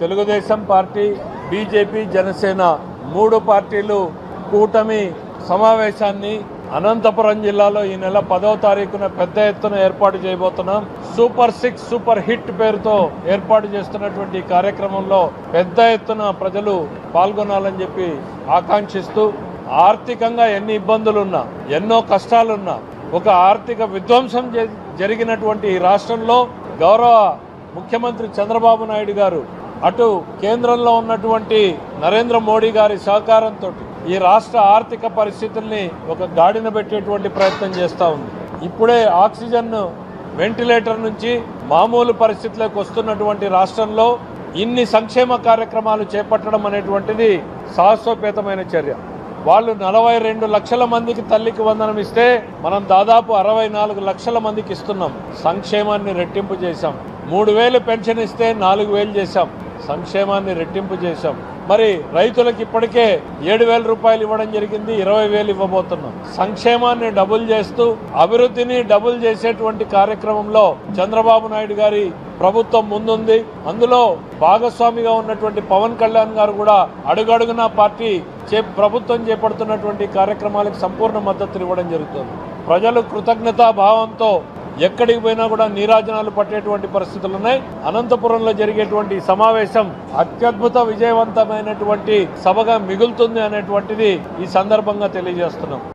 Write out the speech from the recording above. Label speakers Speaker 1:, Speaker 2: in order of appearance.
Speaker 1: Telugu Desam party, BJP, Janasena 3 పార్టీలు కూటమి సమావేశాన్ని అనంతపురం జిల్లాలో ఈ నెల 10వ తారీఖున పెద్ద ఎత్తున ఏర్పాటు చేయబోతున్నాం. సూపర్ 6 సూపర్ హిట్ పేరుతో ఏర్పాటు చేస్తున్నటువంటి కార్యక్రమంలో పెద్ద ఎత్తున ప్రజలు పాల్గొనాలని చెప్పి ఆకాంక్షిస్తూ, ఆర్థికంగా ఎన్ని ఇబ్బందులున్నా, ఎన్నో కష్టాలున్నా, ఒక ఆర్థిక విధ్వంసం జరిగినటువంటి ఈ రాష్ట్రంలో గౌరవ ముఖ్యమంత్రి చంద్రబాబు నాయుడు గారు, అటు కేంద్రంలో ఉన్నటువంటి నరేంద్ర మోడీ గారి సహకారంతో ఈ రాష్ట్ర ఆర్థిక పరిస్థితుల్ని ఒక గాడిన పెట్టేటువంటి ప్రయత్నం చేస్తూ ఉంది. ఇప్పుడే ఆక్సిజన్ వెంటిలేటర్ నుంచి మామూలు పరిస్థితులకు వస్తున్నటువంటి రాష్ట్రంలో ఇన్ని సంక్షేమ కార్యక్రమాలు చేపట్టడం అనేటువంటిది సాహసోపేతమైన చర్య. వాళ్ళు 42 లక్షల మందికి తల్లికి వందనం ఇస్తే మనం దాదాపు 64 లక్షల మందికి ఇస్తున్నాం. సంక్షేమాన్ని రెట్టింపు చేశాం. 3000 పెన్షన్ ఇస్తే 4000 చేశాం. సంక్షేమాన్ని రెట్టింపు చేశాం. మరి రైతులకు ఇప్పటికే 7,000 రూపాయలు ఇవ్వడం జరిగింది, 20,000 ఇవ్వబోతున్నాం. సంక్షేమాన్ని డబుల్ చేస్తూ అభివృద్ధిని డబుల్ చేసేటువంటి కార్యక్రమంలో చంద్రబాబు నాయుడు గారి ప్రభుత్వం ముందుంది. అందులో భాగస్వామిగా ఉన్నటువంటి పవన్ కళ్యాణ్ గారు కూడా అడుగడుగునా పార్టీ ప్రభుత్వం చేపడుతున్నటువంటి కార్యక్రమాలకు సంపూర్ణ మద్దతు ఇవ్వడం జరుగుతుంది. ప్రజలు కృతజ్ఞతా భావంతో ఎక్కడికి పోయినా కూడా నీరాజనాలు పట్టేటువంటి పరిస్థితులు ఉన్నాయి. అనంతపురంలో జరిగేటువంటి సమావేశం అత్యద్భుత విజయవంతమైనటువంటి సభగా మిగులుతుంది అనేటువంటిది ఈ సందర్భంగా తెలియజేస్తున్నాం.